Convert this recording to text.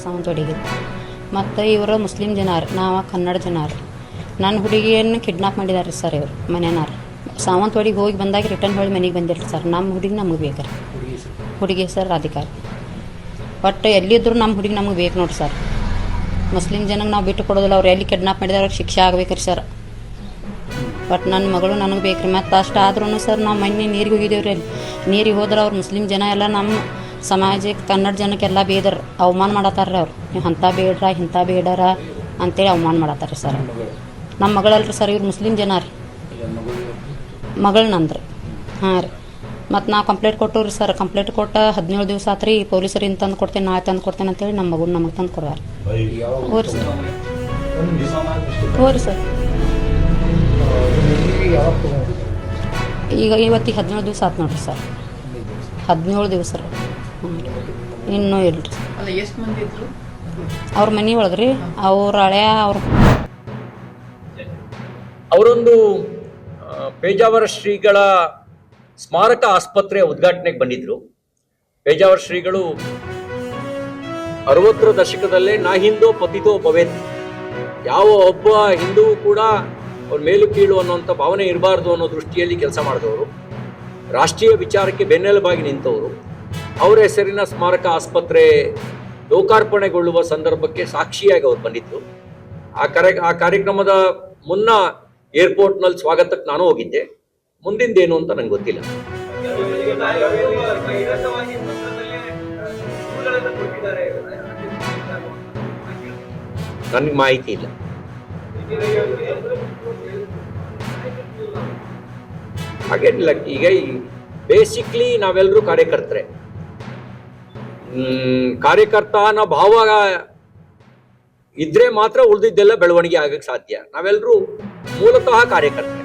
ಸಾವಂತವಾಡಿಗೆ. ಮತ್ತು ಇವರು ಮುಸ್ಲಿಂ ಜನ ರೀ, ನಾವು ಕನ್ನಡ ಜನ ರೀ. ನನ್ನ ಹುಡುಗಿಯನ್ನು ಕಿಡ್ನಾಪ್ ಮಾಡಿದಾರೆ ಸರ್ ಇವರು ಮನೆಯವ್ರು. ಸಾವಂತವಾಡಿಗೆ ಹೋಗಿ ಬಂದಾಗ ರಿಟರ್ನ್ ಹೊಳ್ಳಿ ಮನೆಗೆ ಬಂದಿಲ್ಲ ಸರ್. ನಮ್ಮ ಹುಡುಗಿ ನಮಗೆ ಬೇಕು ರೀ. ಹುಡುಗಿ ಸರ್ ರಾಧಿಕಾ. ಒಟ್ಟು ಎಲ್ಲಿದ್ದರೂ ನಮ್ಮ ಹುಡುಗಿ ನಮಗೆ ಬೇಕು ನೋಡಿರಿ ಸರ್. ಮುಸ್ಲಿಂ ಜನಕ್ಕೆ ನಾವು ಬಿಟ್ಟು ಕೊಡೋದಿಲ್ಲ. ಅವ್ರು ಎಲ್ಲಿ ಕಿಡ್ನಾಪ್ ಮಾಡಿದಾರೆ ಅವ್ರಿಗೆ ಶಿಕ್ಷೆ ಆಗ್ಬೇಕ್ರಿ ಸರ್. ಬಟ್ ನನ್ನ ಮಗಳು ನನಗೆ ಬೇಕು ರೀ. ಮತ್ತು ಅಷ್ಟು ಆದ್ರೂ ಸರ್ ನಾವು ಮೊನ್ನೆ ನೀರಿಗೆ ಹೋಗಿದ್ದೇವೆ ರೀ. ಅಲ್ಲಿ ನೀರಿಗೆ ಹೋದ್ರೆ ಅವ್ರು ಮುಸ್ಲಿಂ ಜನ ಎಲ್ಲ ನಮ್ಮ ಸಮಾಜಕ್ಕೆ ಕನ್ನಡ ಜನಕ್ಕೆಲ್ಲ ಬೇದರ್ ಅವಮಾನ ಮಾಡತ್ತಾರ್ರಿ ಅವ್ರು. ನೀವು ಅಂಥ ಬೇಡ್ರ ಇಂಥ ಬೇಡರ ಅಂತೇಳಿ ಅವಮಾನ ಮಾಡತ್ತಾರೆ ಸರ್. ನಮ್ಮ ಮಗಳಲ್ರಿ ಸರ್, ಇವ್ರು ಮುಸ್ಲಿಂ ಜನ ರೀ. ಮಗಳು ನಂದ್ರಿ. ಹಾಂ ರೀ. ಮತ್ತು ನಾವು ಕಂಪ್ಲೇಂಟ್ ಕೊಟ್ಟವ್ರಿ ಸರ್. ಕಂಪ್ಲೇಂಟ್ ಕೊಟ್ಟು 17 ದಿವಸ ಆತು ರೀ. ಪೊಲೀಸರಿಗೆ ತಂದು ಕೊಡ್ತೇನೆ, ನಾಳೆ ತಂದು ಕೊಡ್ತೇನೆ ಅಂತೇಳಿ ನಮ್ಮ ಮಗು ನಮಗೆ ತಂದು ಕೊಡ್ವಾರ. ಹೋರಿ ಸರ್. ಹೋರಿ ಸರ್. ಈಗ ಇವತ್ತಿಗೆ 17 ದಿವಸ ಆತು ನೋಡ್ರಿ ಸರ್. 17 ದಿವಸ ರೀ. ಇನ್ನೂ ಇಲ್ರಿ. ಅವ್ರ ಮನೆ ಒಳಗೆ ರೀ. ಅವ್ರ ಹಳೆಯ ಅವರೊಂದು ಪೇಜಾವರ ಶ್ರೀಗಳ ಸ್ಮಾರಕ ಆಸ್ಪತ್ರೆ ಉದ್ಘಾಟನೆಗೆ ಬಂದಿದ್ರು. ಪೇಜಾವರ ಶ್ರೀಗಳು 60ರ ದಶಕದಲ್ಲೇ ನಾ ಹಿಂದೋ ಪತಿತೋ ಭವೇತ್, ಯಾವ ಒಬ್ಬ ಹಿಂದೂ ಕೂಡ ಅವ್ರ ಮೇಲು ಕೀಳು ಅನ್ನುವಂಥ ಭಾವನೆ ಇರಬಾರ್ದು ಅನ್ನೋ ದೃಷ್ಟಿಯಲ್ಲಿ ಕೆಲಸ ಮಾಡಿದವರು, ರಾಷ್ಟ್ರೀಯ ವಿಚಾರಕ್ಕೆ ಬೆನ್ನೆಲುಬಾಗಿ ನಿಂತವರು. ಅವರ ಹೆಸರಿನ ಸ್ಮಾರಕ ಆಸ್ಪತ್ರೆ ಲೋಕಾರ್ಪಣೆಗೊಳ್ಳುವ ಸಂದರ್ಭಕ್ಕೆ ಸಾಕ್ಷಿಯಾಗಿ ಅವ್ರು ಬಂದಿದ್ರು. ಆ ಕಾರ್ಯಕ್ರಮದ ಮುನ್ನ ಏರ್ಪೋರ್ಟ್ನಲ್ಲಿ ಸ್ವಾಗತಕ್ಕೆ ನಾನು ಹೋಗಿದ್ದೆ. ಮುಂದಿಂದೇನು ಅಂತ ನಂಗೆ ಗೊತ್ತಿಲ್ಲ. ನನಗೆ ಮಾಹಿತಿ ಇಲ್ಲ. ಹಾಗೇನಿಲ್ಲ. ಈಗ ಬೇಸಿಕ್ಲಿ ನಾವೆಲ್ಲರೂ ಕಾರ್ಯಕರ್ತರೆ. ಕಾರ್ಯಕರ್ತನ ಭಾವ ಇದ್ರೆ ಮಾತ್ರ ಉಳಿದಿದ್ದೆಲ್ಲ ಬೆಳವಣಿಗೆ ಆಗಕ್ಕೆ ಸಾಧ್ಯ. ನಾವೆಲ್ಲರೂ ಮೂಲತಃ ಕಾರ್ಯಕರ್ತರೆ.